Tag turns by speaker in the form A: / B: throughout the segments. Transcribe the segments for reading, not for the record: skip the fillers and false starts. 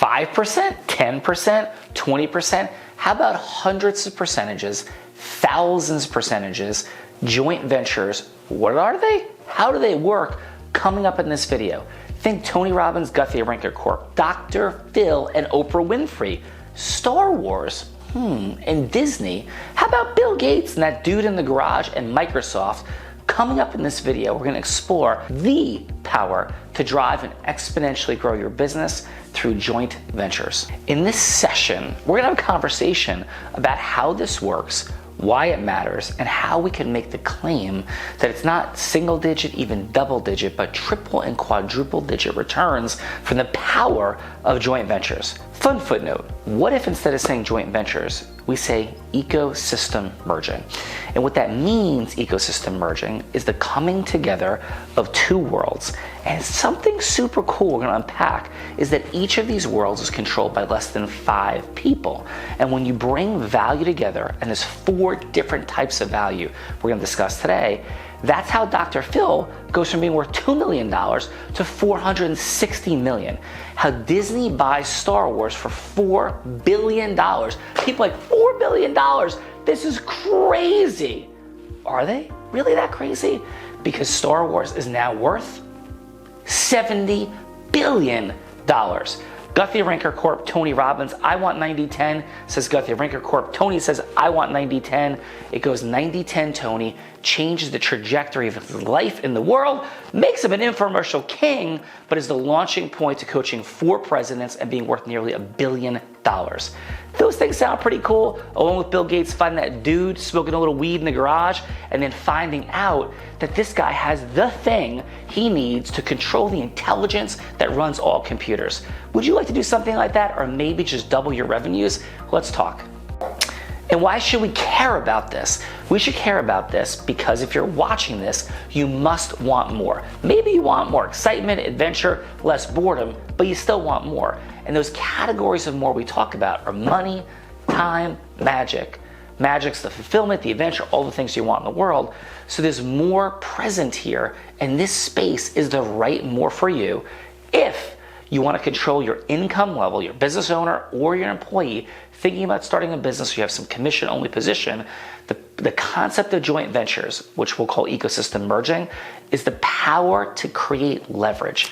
A: 5%, 10%, 20%? How about hundreds of percentages, thousands of percentages, joint ventures? What are they? How do they work? Coming up in this video. Think Tony Robbins, Guthrie Rinker Corp, Dr. Phil, and Oprah Winfrey, Star Wars, and Disney. How about Bill Gates and that dude in the garage and Microsoft? Coming up in this video, we're going to explore the power to drive and exponentially grow your business through joint ventures. In this session, we're going to have a conversation about how this works, why it matters, and how we can make the claim that it's not single digit, even double digit, but triple and quadruple digit returns from the power of joint ventures. Fun footnote, what if instead of saying joint ventures, we say ecosystem merging? And what that means, ecosystem merging, is the coming together of two worlds. And something super cool we're gonna unpack is that each of these worlds is controlled by less than 5 people. And when you bring value together, and there's 4 different types of value we're gonna discuss today, that's how Dr. Phil goes from being worth $2 million to $460 million. How Disney buys Star Wars for $4 billion. People are like, $4 billion? This is crazy. Are they really that crazy? Because Star Wars is now worth $70 billion. Guthrie Rinker Corp, Tony Robbins, I want 90-10, says Guthrie Rinker Corp. Tony says, I want 90-10. It goes 90-10 Tony, changes the trajectory of his life in the world, makes him an infomercial king, but is the launching point to coaching 4 presidents and being worth nearly $1 billion. Those things sound pretty cool, along with Bill Gates finding that dude smoking a little weed in the garage and then finding out that this guy has the thing he needs to control the intelligence that runs all computers. Would you like to do something like that, or maybe just double your revenues? Let's talk. And why should we care about this? We should care about this because if you're watching this, you must want more. Maybe you want more excitement, adventure, less boredom, but you still want more. And those categories of more we talk about are money, time, magic. Magic's the fulfillment, the adventure, all the things you want in the world. So there's more present here, and this space is the right more for you if you want to control your income level, your business owner or your employee, thinking about starting a business, you have some commission-only position. The concept of joint ventures, which we'll call ecosystem merging, is the power to create leverage,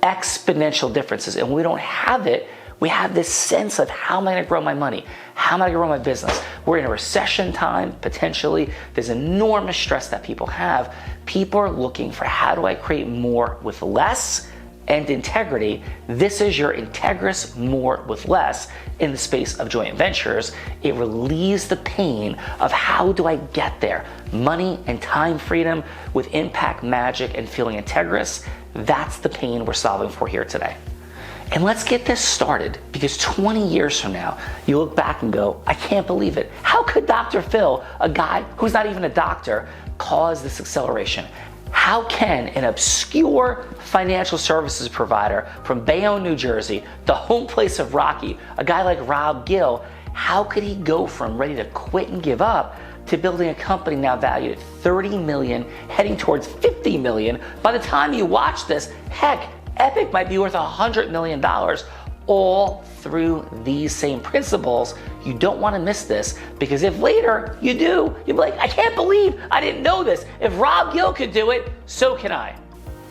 A: exponential differences. And when we don't have it, we have this sense of how am I going to grow my money? How am I going to grow my business? We're in a recession time, potentially. There's enormous stress that people have. People are looking for how do I create more with less? And integrity. This is your Integris more with less in the space of joint ventures. It relieves the pain of how do I get there? Money and time freedom with impact, magic, and feeling Integris. That's the pain we're solving for here today. And let's get this started, because 20 years from now, you look back and go, I can't believe it. How could Dr. Phil, a guy who's not even a doctor, cause this acceleration? How can an obscure financial services provider from Bayonne, New Jersey, the home place of Rocky, a guy like Gill, how could he go from ready to quit and give up to building a company now valued at 30 million, heading towards 50 million? By the time you watch this, heck, Epic might be worth $100 million, all through these same principles. You don't want to miss this, because if later you do, you'll be like, I can't believe I didn't know this. If Gill could do it, so can I.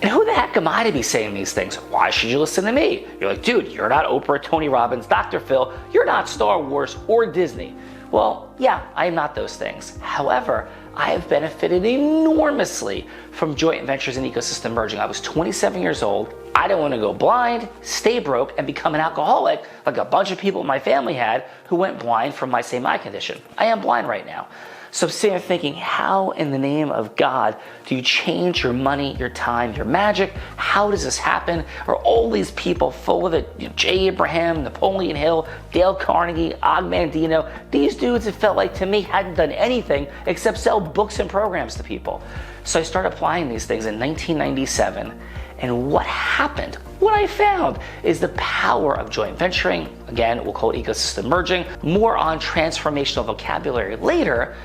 A: And who the heck am I to be saying these things? Why should you listen to me? You're like, dude, you're not Oprah, Tony Robbins, Dr. Phil. You're not Star Wars or Disney. Well, yeah, I am not those things. However, I have benefited enormously from joint ventures and ecosystem merging. I was 27 years old. I didn't want to go blind, stay broke, and become an alcoholic like a bunch of people in my family had who went blind from my same eye condition. I am blind right now. So I'm sitting there thinking, how in the name of God do you change your money, your time, your magic? How does this happen? Are all these people full of it? Jay Abraham, Napoleon Hill, Dale Carnegie, Og Mandino, these dudes, it felt like to me, hadn't done anything except sell books and programs to people. So I started applying these things in 1997. And what happened? What I found is the power of joint venturing. Again, we'll call it ecosystem merging. More on transformational vocabulary later.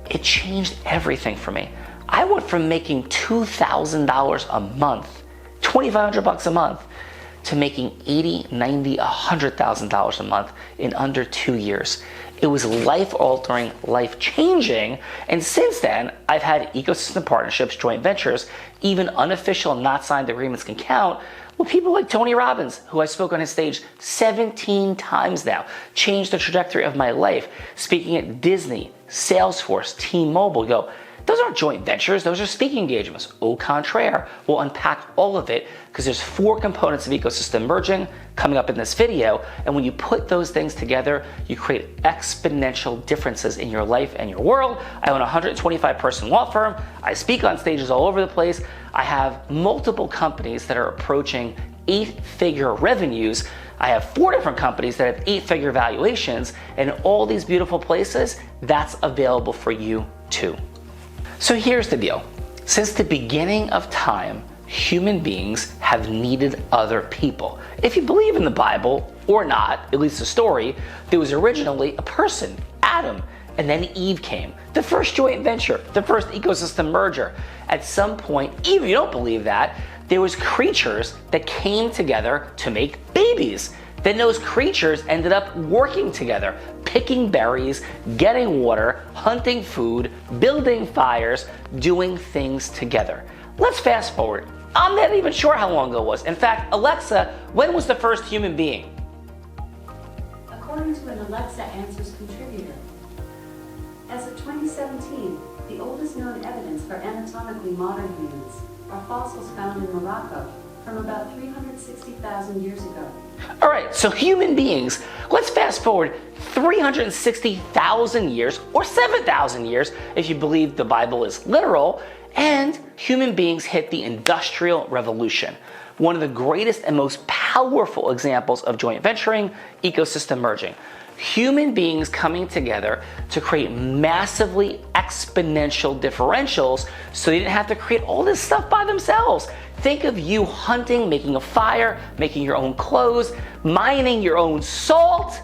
A: It changed everything for me. I went from making $2,000 a month, $2,500 a month, to making $80,000, $90,000, $100,000 a month in under 2 years. It was life-altering, life-changing, and since then, I've had ecosystem partnerships, joint ventures, even unofficial, not signed agreements can count, with people like Tony Robbins, who I spoke on his stage 17 times now, changed the trajectory of my life, speaking at Disney, Salesforce, T-Mobile. You go, those aren't joint ventures, those are speaking engagements. Au contraire, we'll unpack all of it because there's 4 components of ecosystem merging coming up in this video. And when you put those things together, you create exponential differences in your life and your world. I own a 125-person law firm. I speak on stages all over the place. I have multiple companies that are approaching 8-figure revenues. I have 4 different companies that have 8-figure valuations, and all these beautiful places, that's available for you too. So here's the deal. Since the beginning of time, human beings have needed other people. If you believe in the Bible or not, at least the story, there was originally a person, Adam, and then Eve came. The first joint venture, the first ecosystem merger. At some point, even if you don't believe that, there was creatures that came together to make babies. Then those creatures ended up working together, picking berries, getting water, hunting food, building fires, doing things together. Let's fast forward. I'm not even sure how long ago it was. In fact, Alexa, when was the first human being?
B: According to an Alexa Answers contributor, as of 2017, the oldest known evidence for anatomically modern humans are fossils found in Morocco from about 360,000 years ago.
A: All right, so human beings, let's fast forward 360,000 years or 7,000 years if you believe the Bible is literal, and human beings hit the Industrial Revolution. One of the greatest and most powerful examples of joint venturing, ecosystem merging. Human beings coming together to create massively exponential differentials so they didn't have to create all this stuff by themselves. Think of you hunting, making a fire, making your own clothes, mining your own salt.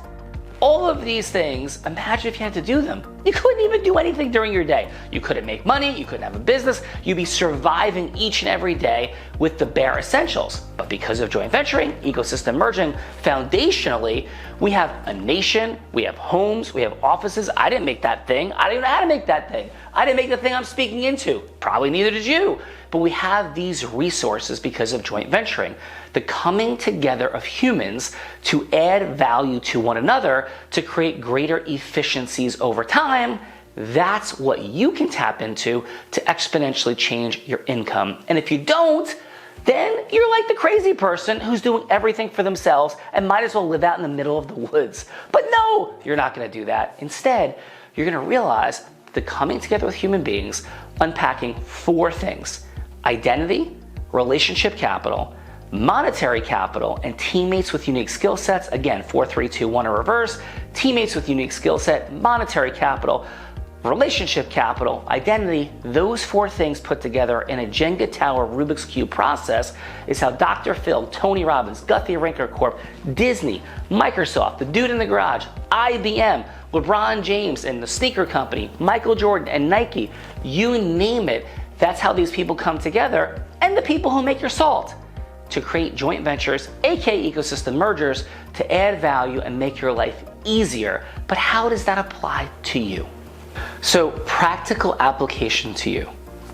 A: All of these things, imagine if you had to do them. You couldn't even do anything during your day. You couldn't make money, you couldn't have a business, you'd be surviving each and every day with the bare essentials. But because of joint venturing, ecosystem merging, foundationally, we have a nation, we have homes, we have offices. I didn't make that thing. I don't even know how to make that thing. I didn't make the thing I'm speaking into. Probably neither did you. But we have these resources because of joint venturing. The coming together of humans to add value to one another to create greater efficiencies over time. That's what you can tap into to exponentially change your income. And if you don't, then you're like the crazy person who's doing everything for themselves and might as well live out in the middle of the woods. But no, you're not going to do that. Instead, you're going to realize the coming together with human beings, unpacking 4 things: identity, relationship capital, monetary capital, and teammates with unique skill sets. Again, 4, 3, 2, 1 in reverse. Teammates with unique skill set, monetary capital, relationship capital, identity. Those 4 things put together in a Jenga Tower Rubik's Cube process is how Dr. Phil, Tony Robbins, Guthrie Rinker Corp, Disney, Microsoft, the dude in the garage, IBM, LeBron James and the sneaker company, Michael Jordan and Nike, you name it. That's how these people come together, and the people who make your salt, to create joint ventures, aka ecosystem mergers, to add value and make your life easier. But how does that apply to you? So, practical application to you.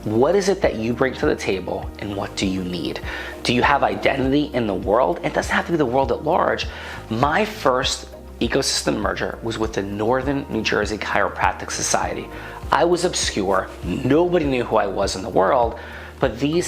A: What is it that you bring to the table, and what do you need? Do you have identity in the world? It doesn't have to be the world at large. My first ecosystem merger was with the Northern New Jersey Chiropractic Society. I was obscure, nobody knew who I was in the world, but the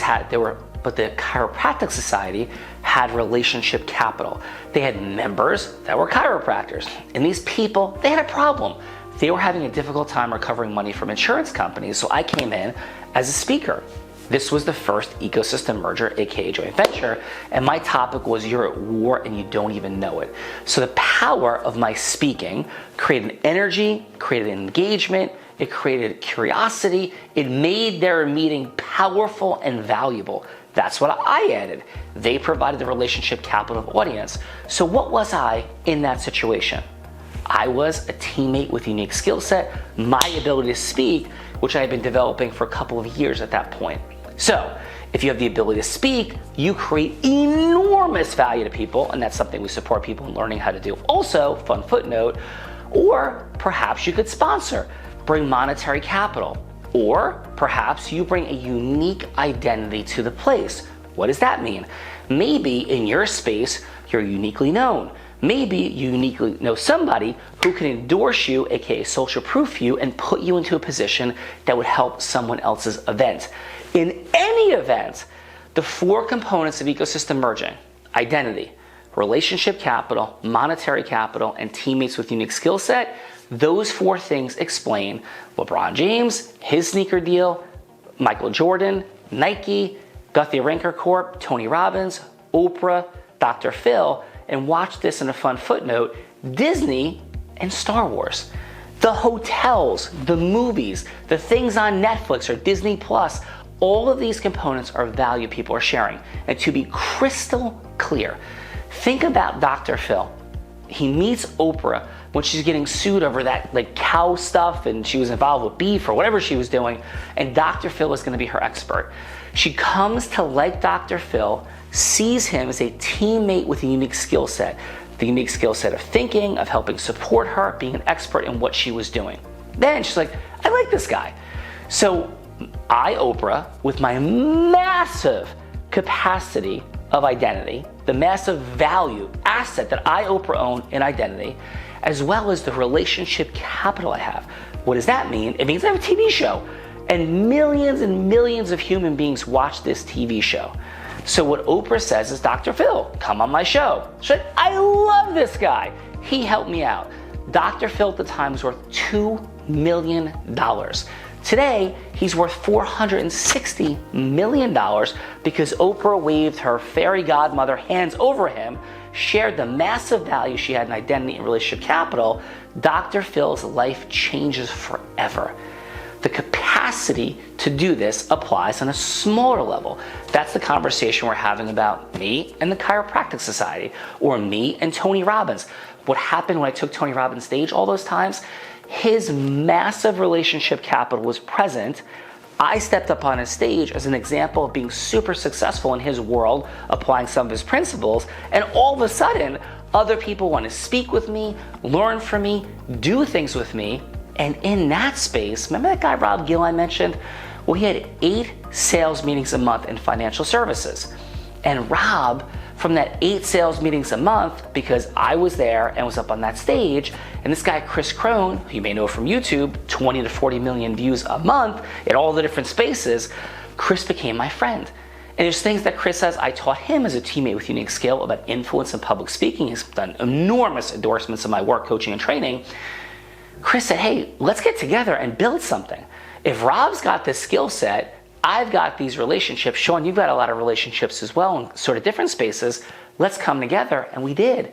A: Chiropractic Society had relationship capital. They had members that were chiropractors, and these people, they had a problem. They were having a difficult time recovering money from insurance companies, so I came in as a speaker. This was the first ecosystem merger, aka joint venture, and my topic was you're at war and you don't even know it. So the power of my speaking created an energy, created an engagement, it created curiosity, it made their meeting powerful and valuable. That's what I added. They provided the relationship capital of audience. So what was I in that situation? I was a teammate with unique skill set, my ability to speak, which I had been developing for a couple of years at that point. So If you have the ability to speak, you create enormous value to people, and that's something we support people in learning how to do. Also, fun footnote, or perhaps you could sponsor, bring monetary capital, or perhaps you bring a unique identity to the place. What does that mean? Maybe in your space, you're uniquely known. Maybe you uniquely know somebody who can endorse you, aka social proof you, and put you into a position that would help someone else's event. In any event, the 4 components of ecosystem merging, identity, relationship capital, monetary capital, and teammates with unique skill set, those 4 things explain LeBron James, his sneaker deal, Michael Jordan, Nike, Guthrie Rinker Corp, Tony Robbins, Oprah, Dr. Phil, and watch this in a fun footnote, Disney and Star Wars. The hotels, the movies, the things on Netflix or Disney Plus, all of these components are value people are sharing. And to be crystal clear, think about Dr. Phil. He meets Oprah when she's getting sued over that cow stuff and she was involved with beef or whatever she was doing, and Dr. Phil is going to be her expert. She comes to like Dr. Phil, sees him as a teammate with a unique skill set, the unique skill set of thinking, of helping support her, being an expert in what she was doing. Then she's like, I like this guy. So I, Oprah, with my massive capacity of identity, the massive value, asset that I, Oprah, own in identity, as well as the relationship capital I have. What does that mean? It means I have a TV show, and millions of human beings watch this TV show. So what Oprah says is, Dr. Phil, come on my show. She's like, I love this guy. He helped me out. Dr. Phil at the time was worth $2 million. Today, he's worth $460 million because Oprah waved her fairy godmother hands over him, shared the massive value she had in identity and relationship capital. Dr. Phil's life changes forever. The capacity to do this applies on a smaller level. That's the conversation we're having about me and the Chiropractic Society, or me and Tony Robbins. What happened when I took Tony Robbins stage all those times? His massive relationship capital was present. I stepped up on his stage as an example of being super successful in his world, applying some of his principles, and all of a sudden, other people want to speak with me, learn from me, do things with me. And in that space, remember that guy Rob Gill I mentioned? Well, he had 8 sales meetings a month in financial services. And Rob, from that 8 sales meetings a month, because I was there and was up on that stage, and this guy Kris, who you may know from YouTube, 20 to 40 million views a month in all the different spaces, Kris became my friend. And there's things that Kris says I taught him as a teammate with unique skill about influence and public speaking. He's done enormous endorsements of my work, coaching and training. Kris said, hey, let's get together and build something. If Rob's got this skill set, I've got these relationships. Sean, you've got a lot of relationships as well in sort of different spaces. Let's come together. And we did.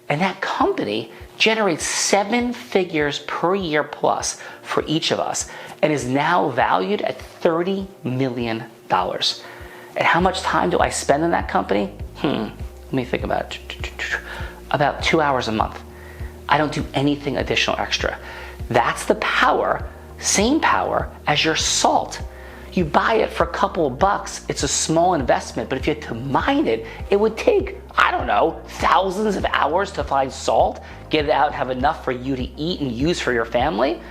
A: And that company generates 7 figures per year plus for each of us and is now valued at $30 million. And how much time do I spend in that company? Let me think about it. About 2 hours a month. I don't do anything additional extra. That's the power, same power as your salt. You buy it for a couple of bucks, it's a small investment, but if you had to mine it, it would take, I don't know, thousands of hours to find salt, get it out and have enough for you to eat and use for your family.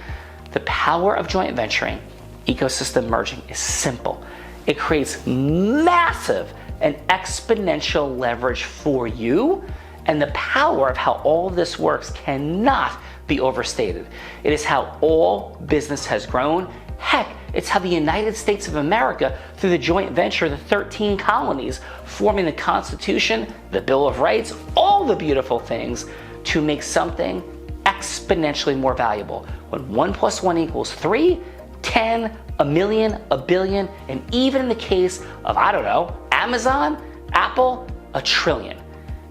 A: The power of joint venturing, ecosystem merging is simple. It creates massive and exponential leverage for you. And the power of how all of this works cannot be overstated. It is how all business has grown. Heck, it's how the United States of America, through the joint venture of the 13 colonies, forming the Constitution, the Bill of Rights, all the beautiful things to make something exponentially more valuable. When 1 + 1 = 3, 10, a million, a billion, and even in the case of, I don't know, Amazon, Apple, a trillion.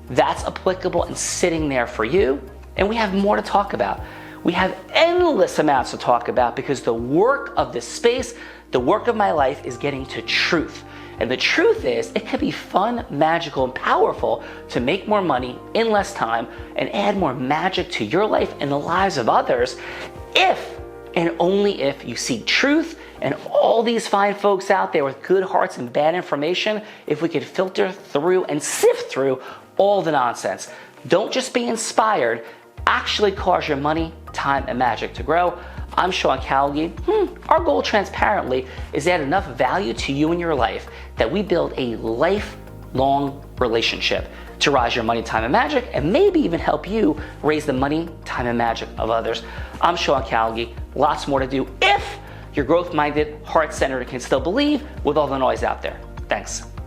A: That's applicable and sitting there for you. And we have more to talk about. We have endless amounts to talk about because the work of this space, the work of my life is getting to truth. And the truth is, it can be fun, magical, and powerful to make more money in less time and add more magic to your life and the lives of others if and only if you seek truth and all these fine folks out there with good hearts and bad information, if we could filter through and sift through all the nonsense. Don't just be inspired, actually cause your money, time, and magic to grow. I'm Sean Callagy. Our goal, transparently, is to add enough value to you in your life that we build a lifelong relationship to rise your money, time, and magic, and maybe even help you raise the money, time, and magic of others. I'm Sean Callagy. Lots more to do if you're growth-minded, heart-centered, and can still believe with all the noise out there. Thanks.